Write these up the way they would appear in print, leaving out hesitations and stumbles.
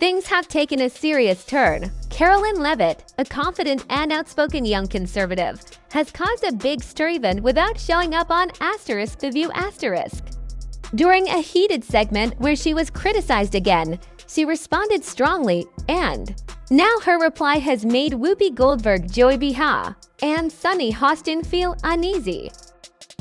Things have taken a serious turn. Karoline Leavitt, a confident and outspoken young conservative, has caused a big stir even without showing up on *The View*. During a heated segment where she was criticized again, she responded strongly, and now her reply has made Whoopi Goldberg, Joy Behar, and Sunny Hostin feel uneasy.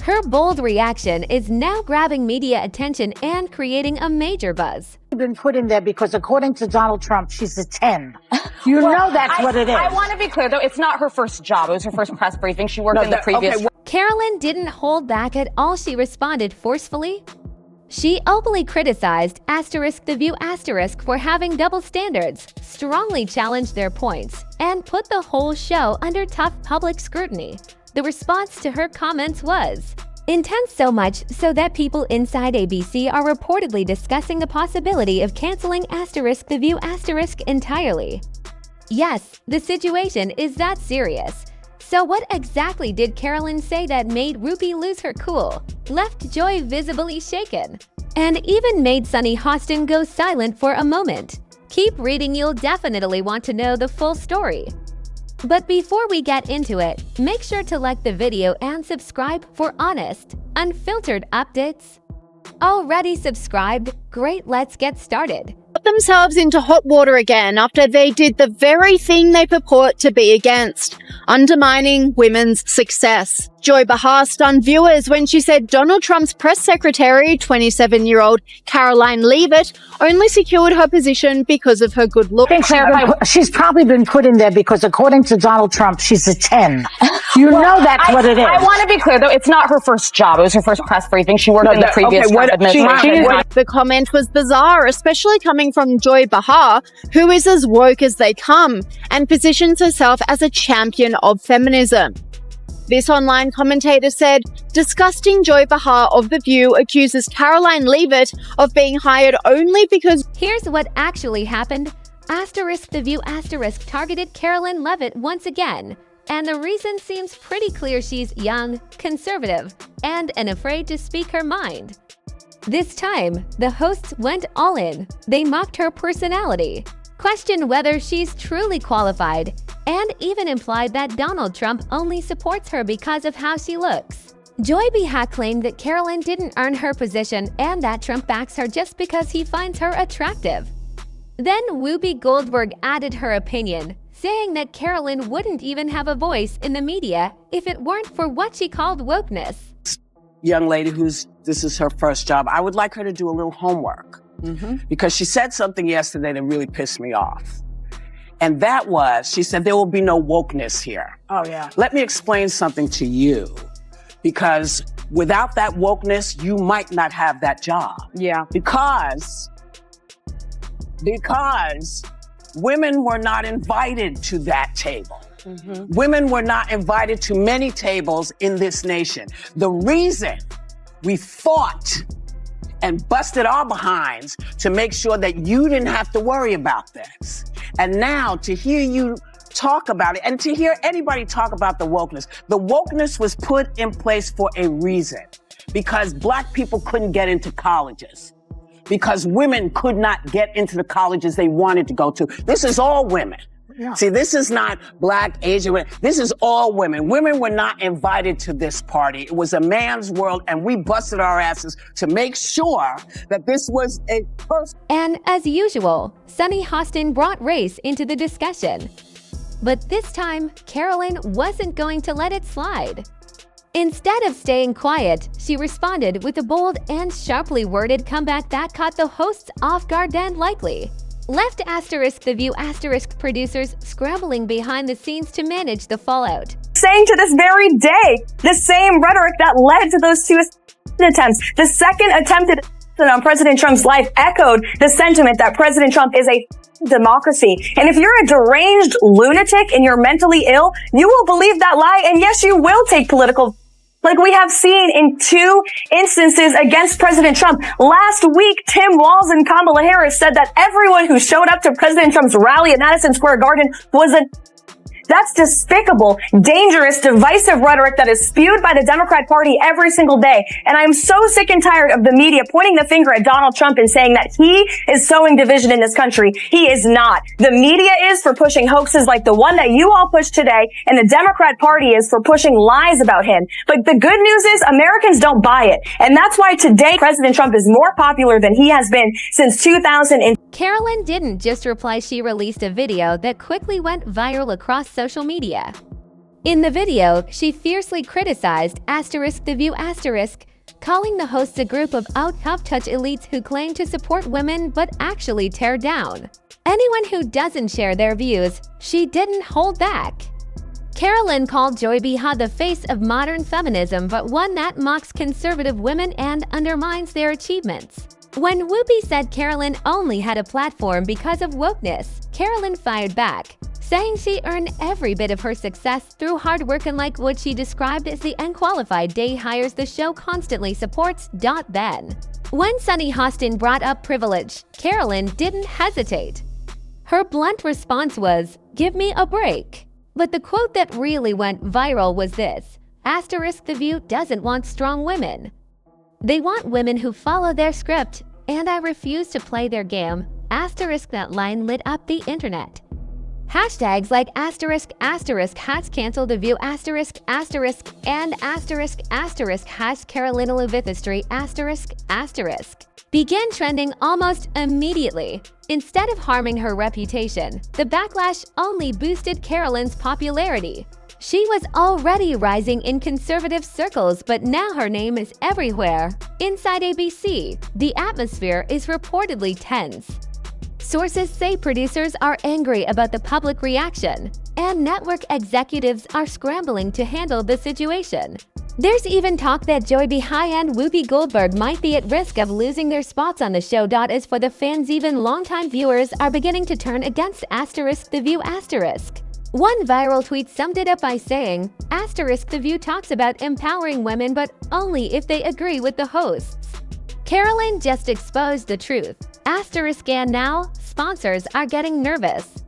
Her bold reaction is now grabbing media attention and creating a major buzz. Been put in there because according to Donald Trump, she's a 10. You know that's what it is. I want to be clear, though, it's not her first job. It was her first press briefing. She worked in the previous... Okay. Karoline didn't hold back at all. She responded forcefully. She openly criticized *The View* for having double standards, strongly challenged their points, and put the whole show under tough public scrutiny. The response to her comments was intense, so much so that people inside ABC are reportedly discussing the possibility of canceling *The View* entirely. Yes, the situation is that serious. So what exactly did Karoline say that made Whoopi lose her cool, left Joy visibly shaken, and even made Sunny Hostin go silent for a moment? Keep reading, you'll definitely want to know the full story. But before we get into it, make sure to like the video and subscribe for honest, unfiltered updates. Already subscribed? Great, let's get started. Got themselves into hot water again after they did the very thing they purport to be against, undermining women's success. Joy Behar stunned viewers when she said Donald Trump's press secretary, 27-year-old Karoline Leavitt, only secured her position because of her good looks. She's probably been put in there because according to Donald Trump, she's a 10. You know that's what it is. I want to be clear, though, it's not her first job. It was her first press briefing. She worked in the previous administration. The comment was bizarre, especially coming from Joy Behar, who is as woke as they come and positions herself as a champion of feminism. This online commentator said, disgusting Joy Behar of The View accuses Karoline Leavitt of being hired only because... Here's what actually happened. *The View* targeted Karoline Leavitt once again. And the reason seems pretty clear. She's young, conservative, and unafraid to speak her mind. This time, the hosts went all in. They mocked her personality, questioned whether she's truly qualified, and even implied that Donald Trump only supports her because of how she looks. Joy Behar claimed that Karoline didn't earn her position and that Trump backs her just because he finds her attractive. Then Whoopi Goldberg added her opinion, saying that Karoline wouldn't even have a voice in the media if it weren't for what she called wokeness. Young lady this is her first job, I would like her to do a little homework. Because she said something yesterday that really pissed me off. And that was, she said, there will be no wokeness here. Oh, yeah. Let me explain something to you. Because without that wokeness, you might not have that job. Yeah. Because women were not invited to that table. Women were not invited to many tables in this nation. The reason we fought and busted our behinds to make sure that you didn't have to worry about this. And now to hear you talk about it and to hear anybody talk about the wokeness was put in place for a reason. Because Black people couldn't get into colleges. Because women could not get into the colleges they wanted to go to. This is all women. Yeah. See, this is not Black, Asian women. This is all women. Women were not invited to this party. It was a man's world, and we busted our asses to make sure that this was a person. And as usual, Sunny Hostin brought race into the discussion. But this time, Karoline wasn't going to let it slide. Instead of staying quiet, she responded with a bold and sharply worded comeback that caught the hosts off guard and likely left *The View* producers scrambling behind the scenes to manage the fallout. Saying to this very day, the same rhetoric that led to those two attempts. The second attempted on President Trump's life echoed the sentiment that President Trump is a democracy. And if you're a deranged lunatic and you're mentally ill, you will believe that lie. And yes, you will take political, like we have seen in 2 instances against President Trump. Last week, Tim Walz and Kamala Harris said that everyone who showed up to President Trump's rally at Madison Square Garden was a That's despicable, dangerous, divisive rhetoric that is spewed by the Democrat Party every single day. And I'm so sick and tired of the media pointing the finger at Donald Trump and saying that he is sowing division in this country. He is not. The media is for pushing hoaxes like the one that you all pushed today, and the Democrat Party is for pushing lies about him. But the good news is Americans don't buy it. And that's why today President Trump is more popular than he has been since 2000. Karoline didn't just reply, she released a video that quickly went viral across social media. In the video, she fiercely criticized *The View*, calling the hosts a group of out-of-touch elites who claim to support women but actually tear down anyone who doesn't share their views. She didn't hold back. Karoline called Joy Behar the face of modern feminism, but one that mocks conservative women and undermines their achievements. When Whoopi said Karoline only had a platform because of wokeness, Karoline fired back, saying she earned every bit of her success through hard work and like what she described as the unqualified day hires the show constantly supports. Then, when Sunny Hostin brought up privilege, Karoline didn't hesitate. Her blunt response was, "Give me a break." But the quote that really went viral was this: "*The View doesn't want strong women. They want women who follow their script, and I refuse to play their game." That line lit up the internet. Hashtags like **has canceled The View**, and has Karoline Leavitt history **, began trending almost immediately. Instead of harming her reputation, the backlash only boosted Karoline's popularity. She was already rising in conservative circles, but now her name is everywhere. Inside ABC, the atmosphere is reportedly tense. Sources say producers are angry about the public reaction, and network executives are scrambling to handle the situation. There's even talk that Joy Behar and Whoopi Goldberg might be at risk of losing their spots on the show. As for the fans, even longtime viewers are beginning to turn against **The View**. One viral tweet summed it up by saying, **The View talks about empowering women, but only if they agree with the hosts." Karoline just exposed the truth. And now, sponsors are getting nervous.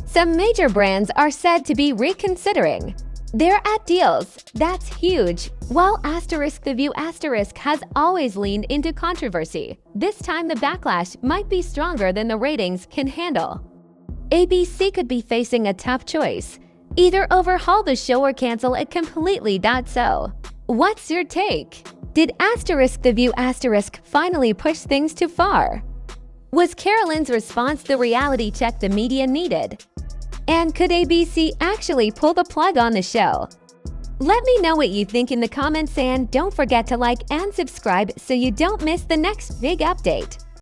Some major brands are said to be reconsidering their ad deals. That's huge. While **The View** has always leaned into controversy, this time the backlash might be stronger than the ratings can handle. ABC could be facing a tough choice: either overhaul the show or cancel it completely. So, what's your take? Did **The View** finally push things too far? Was Karoline's response the reality check the media needed? And could ABC actually pull the plug on the show? Let me know what you think in the comments, and don't forget to like and subscribe so you don't miss the next big update.